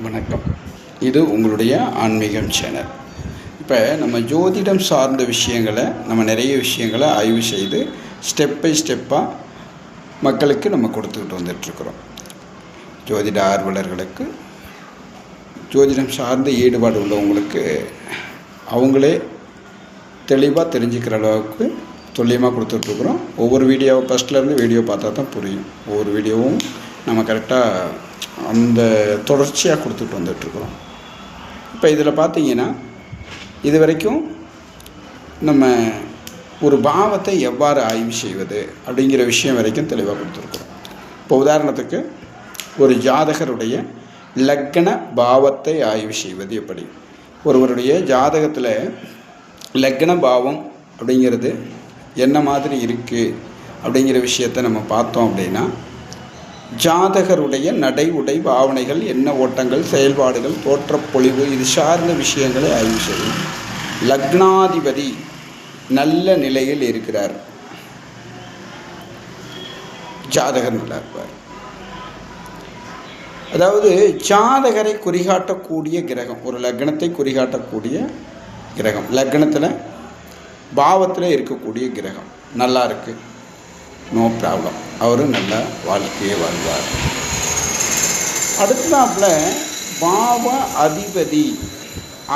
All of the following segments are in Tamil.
வணக்கம். இது உங்களுடைய ஆன்மீகம் சேனல். இப்போ நம்ம ஜோதிடம் சார்ந்த விஷயங்களை நம்ம நிறைய விஷயங்களை ஆய்வு செய்து ஸ்டெப் பை ஸ்டெப்பாக மக்களுக்கு நம்ம கொடுத்துக்கிட்டு வந்துட்டுருக்குறோம். ஜோதிட ஆர்வலர்களுக்கு, ஜோதிடம் சார்ந்த ஈடுபாடு உள்ளவங்களுக்கு அவங்களே தெளிவாக தெரிஞ்சுக்கிற அளவுக்கு துல்லியமாக கொடுத்துட்ருக்குறோம். ஒவ்வொரு வீடியோவை ஃபஸ்ட்லேருந்து வீடியோ பார்த்தா தான் புரியும். ஒவ்வொரு வீடியோவும் நம்ம கரெக்டாக அந்த தொடர்ச்சியாக கொடுத்துட்டு வந்துட்டுருக்குறோம். இப்போ இதில் பார்த்தீங்கன்னா இது வரைக்கும் நம்ம ஒரு பாவத்தை எவ்வாறு ஆய்வு செய்வது அப்படிங்கிற விஷயம் வரைக்கும் தெளிவாக கொடுத்துருக்குறோம். இப்போ உதாரணத்துக்கு ஒரு ஜாதகருடைய லக்ன பாவத்தை ஆய்வு செய்வது எப்படி, ஒருவருடைய ஜாதகத்தில் லக்ன பாவம் அப்படிங்கிறது என்ன மாதிரி இருக்குது அப்படிங்கிற விஷயத்தை நம்ம பார்த்தோம் அப்படின்னா, ஜாதகருடைய நடை உடை பாவனைகள், என்ன ஓட்டங்கள், செயல்பாடுகள், தோற்றப்பொழிவு, இது சார்ந்த விஷயங்களை ஆய்வு செய்யும். லக்னாதிபதி நல்ல நிலையில் இருக்கிறார், ஜாதகர் நல்லா இருப்பார். அதாவது ஜாதகரை குறிகாட்டக்கூடிய கிரகம், ஒரு லக்னத்தை குறிகாட்டக்கூடிய கிரகம், லக்னத்தில் பாவத்தில் இருக்கக்கூடிய கிரகம் நல்லா இருக்குது, நோ ப்ராப்ளம், அவர் நல்ல வாழ்க்கையை வாழ்வார். அடுத்தாப்பில் பாவ அதிபதி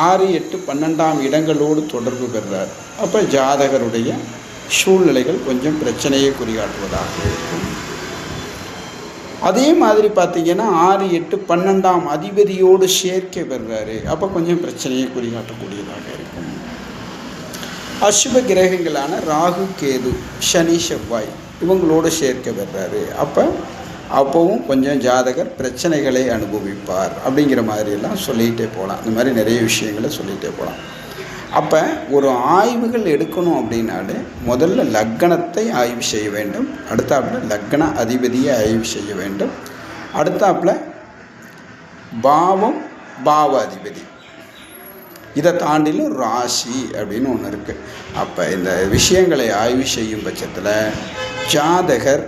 6, 8, 12 இடங்களோடு தொடர்பு பெறுறார். அப்போ ஜாதகருடைய சூழ்நிலைகள் கொஞ்சம் பிரச்சனையை குறிகாட்டுவதாக இருக்கும். அதே மாதிரி பார்த்திங்கன்னா 6, 8, 12 அதிபதியோடு சேர்க்கை பெறுறாரு. அப்போ கொஞ்சம் பிரச்சனையை குறிகாட்டக்கூடியதாக இருக்கும். அசுப கிரகங்களான ராகு, கேது, சனி, செவ்வாய் இவங்களோடு சேர்க்க பெறாரு. அப்போவும் கொஞ்சம் ஜாதகர் பிரச்சனைகளை அனுபவிப்பார் அப்படிங்கிற மாதிரியெல்லாம் சொல்லிகிட்டே போகலாம். இந்த மாதிரி நிறைய விஷயங்களை சொல்லிகிட்டே போகலாம். அப்போ ஒரு ஆய்வுகள் எடுக்கணும் அப்படின்னாலே முதல்ல லக்னத்தை ஆய்வு செய்ய வேண்டும், அடுத்தாப்பில் லக்ன அதிபதியை ஆய்வு செய்ய வேண்டும், அடுத்தாப்பில் பாவம், பாவ அதிபதி, இதை தாண்டிலும் ராசி அப்படின்னு ஒன்று இருக்குது. அப்போ இந்த விஷயங்களை ஆய்வு செய்யும் பட்சத்தில் ஜாதகர்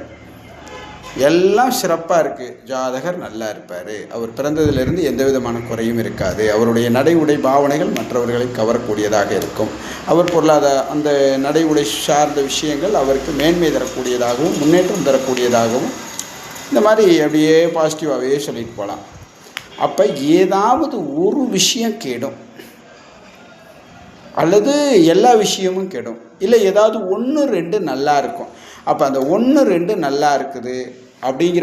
எல்லாம் சிறப்பாக இருக்குது, ஜாதகர் நல்லா இருப்பார், அவர் பிறந்ததிலிருந்து எந்த விதமான குறையும் இருக்காது, அவருடைய நடை உடை பாவனைகள் மற்றவர்களை கவரக்கூடியதாக இருக்கும், அவர் அந்த நடை உடை சார்ந்த விஷயங்கள் அவருக்கு மேன்மை தரக்கூடியதாகவும் முன்னேற்றம் தரக்கூடியதாகவும், இந்த மாதிரி அப்படியே பாசிட்டிவாகவே சொல்லிட்டு போகலாம். அப்போ ஏதாவது ஒரு விஷயம் கேடும் அல்லது எல்லா விஷயமும் கெடும், இல்லை ஏதாவது 1, 2 நல்லா இருக்கும். அப்போ அந்த 1, 2 நல்லா இருக்குது அப்படிங்கிற